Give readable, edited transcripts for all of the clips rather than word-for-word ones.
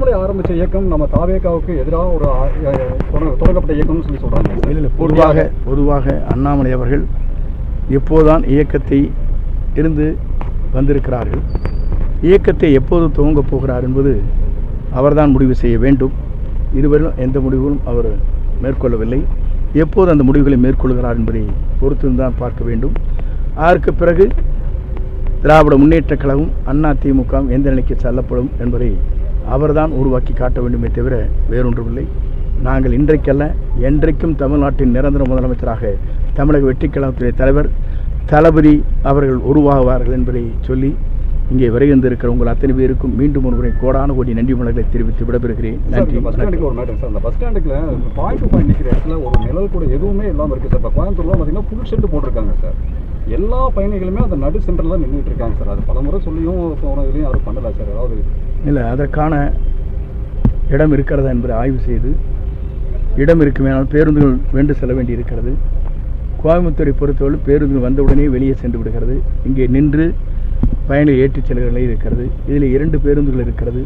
ஆரம்பிச்ச இயக்கம் நம்ம தாவேகாவுக்கு எதிராக ஒரு தொடங்கப்பட்ட இயக்கம்னு சொல்லி சொல்றாங்க. இல்லை, பொதுவாக அண்ணாமலை அவர்கள் எப்போதுதான் இயக்கத்தை இருந்து வந்திருக்கிறார்கள். இயக்கத்தை எப்போது துவங்கப் போகிறார் என்பது அவர்தான் முடிவு செய்ய வேண்டும். இதுவரையும் எந்த முடிவும் அவர் மேற்கொள்ளவில்லை. எப்போது அந்த முடிவுகளை மேற்கொள்கிறார் என்பதை பொறுத்திருந்தான் பார்க்க வேண்டும். அதற்கு பிறகு திராவிட முன்னேற்றக் கழகம் அதிமுக எந்த நிலைக்கு செல்லப்படும் என்பதை அவர்தான் உருவாக்கி காட்ட வேண்டுமே தவிர வேறொன்றுமில்லை. நாங்கள் இன்றைக்கல்ல என்றைக்கும் தமிழ்நாட்டின் நிரந்தர முதலமைச்சராக தமிழக வெற்றிக் கழகத்துடைய தலைவர் தளபதி அவர்கள் உருவாகுவார்கள் என்பதை சொல்லி இங்கே விரைந்திருக்கிற உங்கள் அத்தனை பேருக்கும் மீண்டும் ஒருமுறை கோடான கோடி நன்றி மலர்களை தெரிவித்து விடைபெறுகிறேன். நன்றி. பஸ் ஸ்டாண்டுக்கு ஒரு மேட்டர் சார், அந்த பஸ் ஸ்டாண்டுக்குள்ள பாயிண்ட் டு பாயிண்ட் நிற்கிற இடத்துல ஒரு நிழல் கூட எதுவுமே இல்லாமல் இருக்குது சார். இப்போ கோயம்புத்தூர்லாம் பார்த்தீங்கன்னா ஃபுல் ஷெட்டு போட்டிருக்காங்க சார். எல்லா பயணிகளுமே அந்த நடு சென்டரில் தான் நின்றுட்டு இருக்காங்க சார். அது பல முறை சொல்லியும் போனதுலையும் யாரும் பண்ணலை சார். ஏதாவது இல்லை, அதற்கான இடம் இருக்கிறதா என்பதை ஆய்வு செய்து இடம் இருக்குமேனால் பேருந்துகள் வென்று செல்ல வேண்டி இருக்கிறது. கோயம்புத்தூரை பொறுத்தவரை பேருந்துகள் வந்தவுடனே வெளியே சென்று விடுகிறது. இங்கே நின்று பயணிகள் ஏற்றிச் செல்கிற நிலை இருக்கிறது. இதில் 2 பேருந்துகள் இருக்கிறது.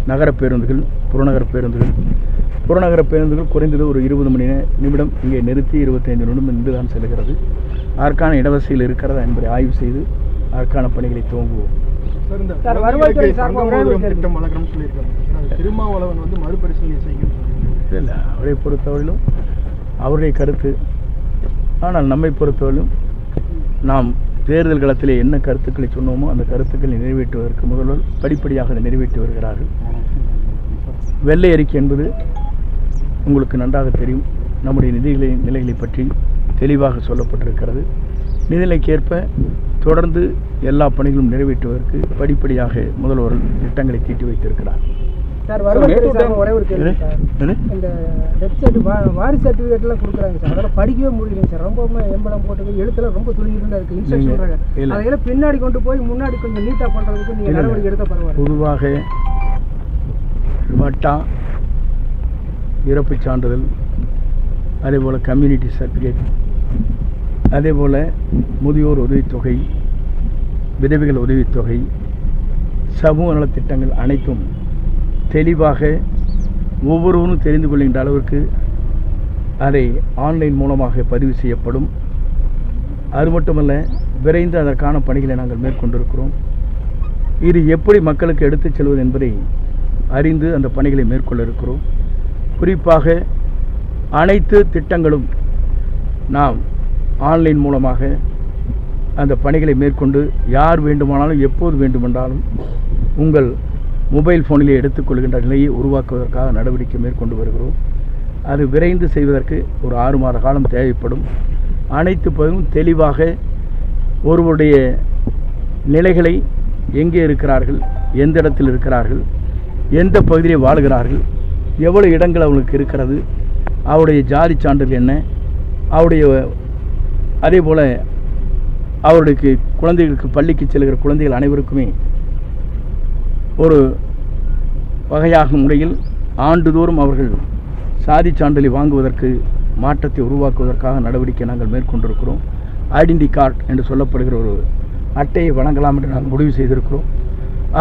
நகர பேருந்துகள், புறநகர பேருந்துகள். புறநகர பேருந்துகள் குறைந்தது ஒரு 20 நிமிடம் இங்கே நிறுத்தி 25 நிமிடம் நின்று தான் செல்கிறது. அதற்கான இடவசதிகள் இருக்கிறதா என்பதை ஆய்வு செய்து அதற்கான பணிகளை துவங்குவோம். இல்லை, அவரை பொறுத்தவரையிலும் அவருடைய கருத்து. ஆனால் நம்மை பொறுத்தவரையிலும் நாம் தேர்தல் களத்திலே என்ன கருத்துக்களை சொன்னோமோ அந்த கருத்துக்களை நிறைவேற்றுவதற்கு முதல்வர் படிப்படியாக அதை நிறைவேற்றி வருகிறார்கள். வெள்ளை அறிக்கை என்பது உங்களுக்கு நன்றாக தெரியும். நம்முடைய நிலைகளை பற்றி தெளிவாக சொல்லப்பட்டிருக்கிறது. நிதிநிலைக்கேற்ப தொடர்ந்து எல்லா பணிகளும் நிறைவேற்றுவதற்கு படிப்படியாக முதல்வர் திட்டங்களை தீட்டி வைத்திருக்கிறார். சார், ஒரே ஒரு கேள்வி சார். இந்த வெப்சைட் வாரிசு சர்டிஃபிகேட்லாம் கொடுக்குறாங்க சார், அதெல்லாம் படிக்கவே முடியலைங்க சார். ரொம்ப எம்பளம் போட்டு எழுத்துல ரொம்ப துளியிருந்தா இருக்குது. இன்ஸ்ட்ரக்ஷன் சொல்கிறாங்க, அதெல்லாம் பின்னாடி கொண்டு போய் முன்னாடி கொஞ்சம் நீட்டாக பண்ணுறதுக்கு நீங்கள் நடவடிக்கை எடுக்க பரவாயில்ல. பொதுவாக வட்டா, இறப்புச் சான்றிதழ், அதேபோல் கம்யூனிட்டி சர்டிஃபிகேட், அதேபோல் முதியோர் உதவித்தொகை, விதவைகள் உதவித்தொகை, சமூக நலத்திட்டங்கள் அனைத்தும் தெளிவாக ஒவ்வொருவரும் தெரிந்து கொள்கின்ற அளவிற்கு அதை ஆன்லைன் மூலமாக பதிவு செய்யப்படும். அது மட்டுமல்ல, விரைந்து அதற்கான பணிகளை நாங்கள் மேற்கொண்டிருக்கிறோம். இது எப்படி மக்களுக்கு எடுத்துச் செல்வது என்பதை அறிந்து அந்த பணிகளை மேற்கொள்ள இருக்கிறோம். குறிப்பாக அனைத்து திட்டங்களும் நாம் ஆன்லைன் மூலமாக அந்த பணிகளை மேற்கொண்டு யார் வேண்டுமானாலும் எப்போது வேண்டுமென்றாலும் உங்கள் மொபைல் ஃபோனிலே எடுத்துக்கொள்கின்ற நிலையை உருவாக்குவதற்காக நடவடிக்கை மேற்கொண்டு வருகிறோம். அது விரைந்து செய்வதற்கு ஒரு 6 மாத காலம் தேவைப்படும். அனைத்து பகுதியும் தெளிவாக ஒருவருடைய நிலைகளை, எங்கே இருக்கிறார்கள், எந்த இடத்தில் இருக்கிறார்கள், எந்த பகுதியிலே வாழ்கிறார்கள், எவ்வளவு இடங்கள் அவங்களுக்கு இருக்கிறது, அவருடைய ஜாதி சான்றிதழ் என்ன, அவருடைய அதேபோல் அவருடைய குழந்தைகளுக்கு பள்ளிக்கு செல்கிற குழந்தைகள் அனைவருக்குமே ஒரு வகையாக முறையில் ஆண்டுதோறும் அவர்கள் சாதி சான்றிதழை வாங்குவதற்கு மாற்றத்தை உருவாக்குவதற்காக நடவடிக்கை நாங்கள் மேற்கொண்டிருக்கிறோம். ஐடென்டி கார்டு என்று சொல்லப்படுகிற ஒரு அட்டையை வழங்கலாம் என்று நாங்கள் முடிவு செய்திருக்கிறோம்.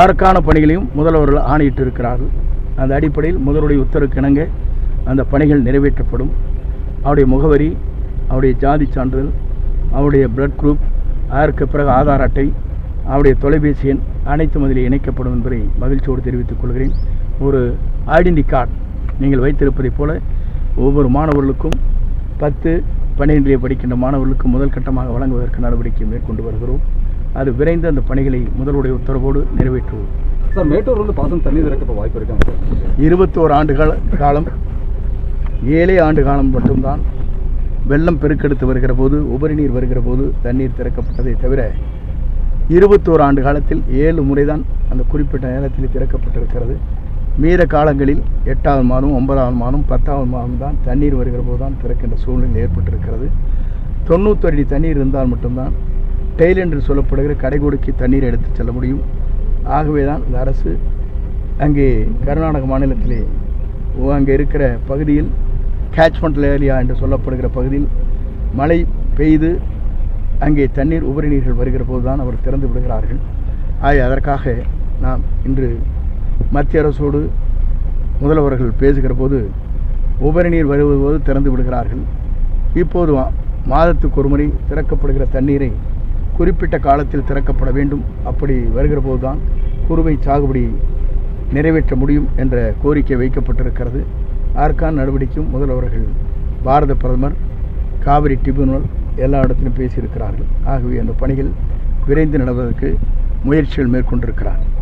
அதற்கான பணிகளையும் முதல்வர்கள் ஆணையிட்டு இருக்கிறார்கள். அந்த அடிப்படையில் முதல்வருடைய உத்தரவுக்கு இணங்க அந்த பணிகள் நிறைவேற்றப்படும். அவருடைய முகவரி, அவருடைய ஜாதி சான்றிதழ், அவருடைய பிளட் குரூப், அதற்கு பிறகு ஆதார் அட்டை, அவருடைய தொலைபேசி எண் அனைத்தும் அதில் இணைக்கப்படும் என்பதை மகிழ்ச்சியோடு தெரிவித்துக் கொள்கிறேன். ஒரு ஐடென்டி கார்டு நீங்கள் வைத்திருப்பதைப் போல ஒவ்வொரு மாணவர்களுக்கும் 10, 12 படிக்கின்ற மாணவர்களுக்கும் முதல் கட்டமாக வழங்குவதற்கு நடவடிக்கை மேற்கொண்டு வருகிறோம். அது விரைந்து அந்த பணிகளை முதல்வருடைய உத்தரவோடு நிறைவேற்றுவோம். சார், மேட்டூர் வந்து பாசனம் தண்ணி திறக்க வாய்ப்பு இருக்காங்க. 21 ஆண்டு காலம் 7 ஆண்டு காலம் மட்டும்தான் வெள்ளம் பெருக்கெடுத்து வருகிற போது, உபரி நீர் வருகிற போது தண்ணீர் திறக்கப்பட்டதை தவிர 21 ஆண்டு காலத்தில் 7 முறை தான் அந்த குறிப்பிட்ட நேரத்தில் திறக்கப்பட்டிருக்கிறது. மீத காலங்களில் 8ஆவது மாதம், 9ஆவது மாதம், 10ஆவது மாதம் தான் தண்ணீர் வருகிற போது தான் திறக்கின்ற சூழ்நிலை ஏற்பட்டிருக்கிறது. 91 அடி தண்ணீர் இருந்தால் மட்டும்தான் டெய்ல் என்று சொல்லப்படுகிற கடைகோடிக்கு தண்ணீர் எடுத்து செல்ல முடியும். ஆகவே தான் இந்த அரசு அங்கே கர்நாடக மாநிலத்திலே அங்கே இருக்கிற பகுதியில் கேட்ச்மெண்ட் ஏரியா என்று சொல்லப்படுகிற பகுதியில் மழை பெய்து அங்கே தண்ணீர் உபரி நீர்கள் வருகிற போது தான் அவர் திறந்து விடுகிறார்கள். அதற்காக நாம் இன்று மத்திய அரசோடு முதல்வர்கள் பேசுகிற போது உபரி நீர் வருவது திறந்து விடுகிறார்கள். இப்போது மாதத்துக்கு ஒரு முறை திறக்கப்படுகிற தண்ணீரை குறிப்பிட்ட காலத்தில் திறக்கப்பட வேண்டும். அப்படி வருகிற போது தான் குறுவை சாகுபடி நிறைவேற்ற முடியும் என்ற கோரிக்கை வைக்கப்பட்டிருக்கிறது. அதற்கான நடவடிக்கையும் முதல்வர்கள், பாரத பிரதமர், காவிரி டிரிபியூனல் எல்லா இடத்திலும் பேசியிருக்கிறார்கள். ஆகவே அந்த பணிகள் விரைந்து நடவதற்கு முயற்சிகள் மேற்கொண்டிருக்கிறார்கள்.